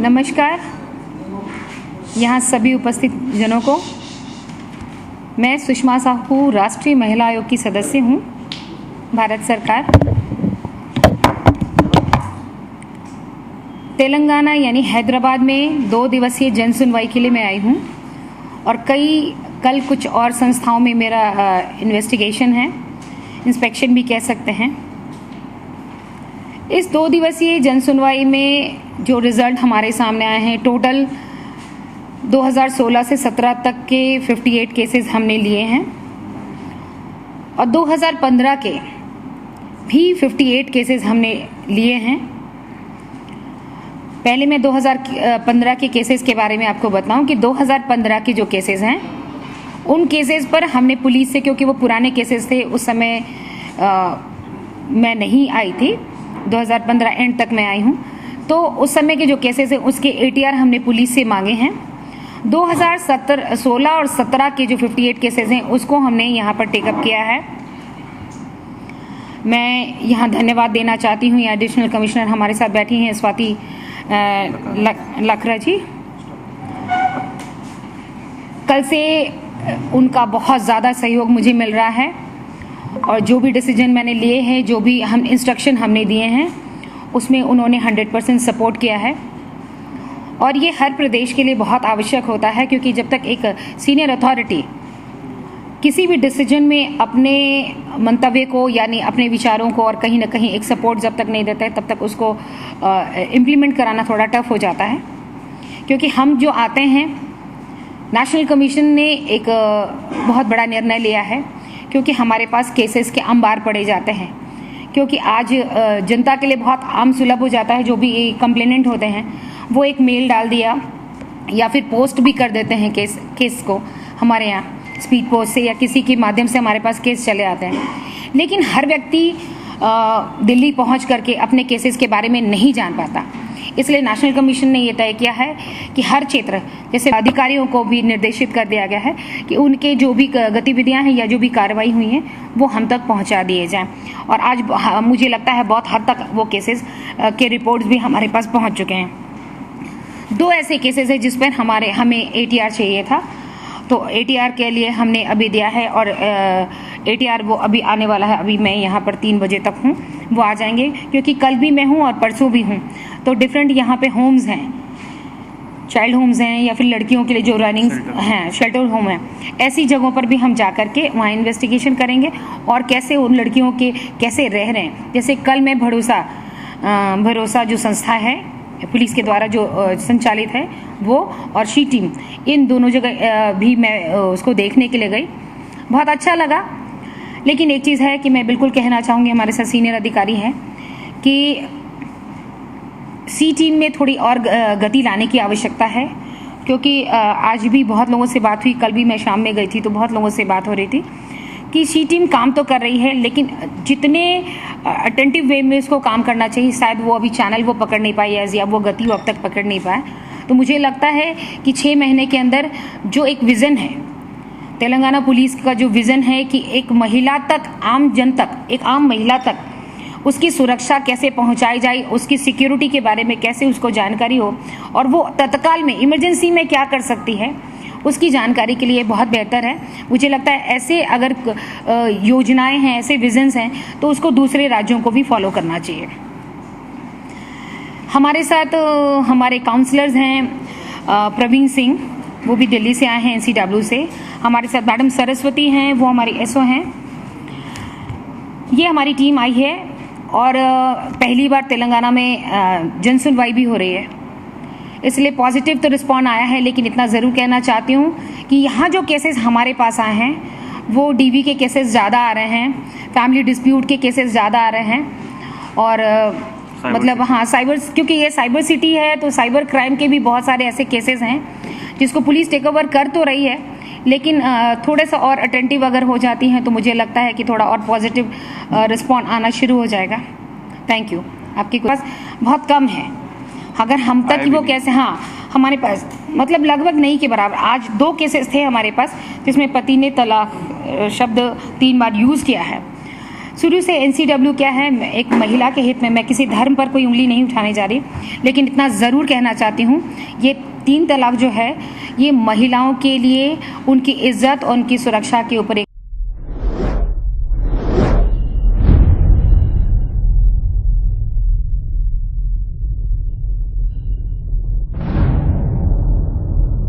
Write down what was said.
नमस्कार यहाँ सभी उपस्थित जनों को। मैं सुषमा साहू राष्ट्रीय महिला आयोग की सदस्य हूँ, भारत सरकार। तेलंगाना यानी हैदराबाद में 2 दिवसीय जन सुनवाई के लिए मैं आई हूँ और कल कुछ और संस्थाओं में मेरा इन्वेस्टिगेशन है, इंस्पेक्शन भी कह सकते हैं। इस 2 दिवसीय जन सुनवाई में जो रिजल्ट हमारे सामने आए हैं, टोटल 2016 से 17 तक के 58 केसेस हमने लिए हैं और 2015 के भी 58 केसेस हमने लिए हैं। पहले मैं 2015 के केसेस के बारे में आपको बताऊं कि 2015 के जो केसेस हैं उन केसेस पर हमने पुलिस से, क्योंकि वो पुराने केसेस थे, उस समय मैं नहीं आई थी, 2015 एंड तक मैं आई हूं, तो उस समय के जो केसेस हैं उसके एटीआर हमने पुलिस से मांगे हैं। 2016 और 17 के जो 58 केसेस हैं उसको हमने यहाँ पर टेकअप किया है। मैं यहाँ धन्यवाद देना चाहती हूँ, यहाँ एडिशनल कमिश्नर हमारे साथ बैठी हैं, स्वाति लखरा जी। कल से उनका बहुत ज़्यादा सहयोग मुझे मिल रहा है और जो भी डिसीजन मैंने लिए हैं, जो भी हम इंस्ट्रक्शन हमने दिए हैं, उसमें उन्होंने 100% सपोर्ट किया है और ये हर प्रदेश के लिए बहुत आवश्यक होता है, क्योंकि जब तक एक सीनियर अथॉरिटी किसी भी डिसीजन में अपने मंतव्य को यानी अपने विचारों को और कहीं ना कहीं एक सपोर्ट जब तक नहीं देता है, तब तक उसको इम्प्लीमेंट कराना थोड़ा टफ हो जाता है। क्योंकि हम जो आते हैं, नेशनल कमीशन ने एक बहुत बड़ा निर्णय लिया है, क्योंकि हमारे पास केसेस के अंबार पड़े जाते हैं, क्योंकि आज जनता के लिए बहुत आम सुलभ हो जाता है। जो भी कंप्लेनेंट होते हैं वो एक मेल डाल दिया या फिर पोस्ट भी कर देते हैं केस को, हमारे यहाँ स्पीड पोस्ट से या किसी के माध्यम से हमारे पास केस चले आते हैं। लेकिन हर व्यक्ति दिल्ली पहुंच करके अपने केसेस के बारे में नहीं जान पाता, इसलिए नेशनल कमीशन ने ये तय किया है कि हर क्षेत्र, जैसे अधिकारियों को भी निर्देशित कर दिया गया है कि उनके जो भी गतिविधियां हैं या जो भी कार्रवाई हुई हैं वो हम तक पहुंचा दिए जाएं। और आज मुझे लगता है बहुत हद तक वो केसेस के रिपोर्ट्स भी हमारे पास पहुंच चुके हैं। 2 ऐसे केसेस हैं जिस पर हमें एटीआर चाहिए था, तो एटीआर के लिए हमने अभी दिया है और एटीआर वो अभी आने वाला है। अभी मैं यहाँ पर 3 बजे तक हूँ, वो आ जाएंगे, क्योंकि कल भी मैं हूँ और परसों भी हूँ। तो डिफरेंट यहाँ पे होम्स हैं, चाइल्ड होम्स हैं या फिर लड़कियों के लिए जो रनिंग हैं, शेल्टर होम है, ऐसी जगहों पर भी हम जा करके वहाँ इन्वेस्टिगेशन करेंगे और कैसे उन लड़कियों के कैसे रह रहे हैं। जैसे कल मैं भरोसा जो संस्था है पुलिस के द्वारा जो संचालित है वो, और शी टीम, इन दोनों जगह भी मैं उसको देखने के लिए गई, बहुत अच्छा लगा। लेकिन एक चीज़ है कि मैं बिल्कुल कहना चाहूँगी, हमारे साथ सीनियर अधिकारी हैं, कि सी टीम में थोड़ी और गति लाने की आवश्यकता है, क्योंकि आज भी बहुत लोगों से बात हुई, कल भी मैं शाम में गई थी तो बहुत लोगों से बात हो रही थी कि सी टीम काम तो कर रही है, लेकिन जितने अटेंटिव वे में उसको काम करना चाहिए, शायद वो अभी चैनल वो पकड़ नहीं पाई या वो गति वो अब तक पकड़ नहीं पाए। तो मुझे लगता है कि 6 महीने के अंदर जो एक विज़न है, तेलंगाना पुलिस का जो विज़न है कि एक महिला तक, आम जन तक, एक आम महिला तक उसकी सुरक्षा कैसे पहुंचाई जाए, उसकी सिक्योरिटी के बारे में कैसे उसको जानकारी हो और वो तत्काल में इमरजेंसी में क्या कर सकती है, उसकी जानकारी के लिए बहुत बेहतर है। मुझे लगता है ऐसे अगर योजनाएं हैं, ऐसे विजन्स हैं, तो उसको दूसरे राज्यों को भी फॉलो करना चाहिए। हमारे साथ हमारे काउंसलर्स हैं, प्रवीण सिंह, वो भी दिल्ली से आए हैं NCW से। हमारे साथ मैडम सरस्वती हैं, वो हमारी SO हैं। ये हमारी टीम आई है और पहली बार तेलंगाना में जन सुनवाई भी हो रही है, इसलिए पॉजिटिव तो रिस्पॉन्ड आया है। लेकिन इतना ज़रूर कहना चाहती हूँ कि यहाँ जो केसेस हमारे पास आए हैं वो DV के केसेस ज़्यादा आ रहे हैं, फैमिली डिस्प्यूट के केसेस ज़्यादा आ रहे हैं और मतलब हाँ, साइबर, क्योंकि ये साइबर सिटी है तो साइबर क्राइम के भी बहुत सारे ऐसे केसेस हैं जिसको पुलिस टेक ओवर कर तो रही है, लेकिन थोड़े सा और अटेंटिव अगर हो जाती हैं तो मुझे लगता है कि थोड़ा और पॉजिटिव रिस्पॉन्ड आना शुरू हो जाएगा। Thank you. आपके पास बहुत कम है, अगर हम तक ही वो कैसे, हाँ हमारे पास मतलब लगभग नहीं के बराबर। आज 2 केसेस थे हमारे पास जिसमें पति ने तलाक शब्द 3 बार यूज़ किया है। शुरू से NCW क्या है, एक महिला के हित में, मैं किसी धर्म पर कोई उंगली नहीं उठाने जा रही, लेकिन इतना ज़रूर कहना चाहती हूँ, ये 3 तलाक जो है ये महिलाओं के लिए उनकी इज्जत और उनकी सुरक्षा के ऊपर एक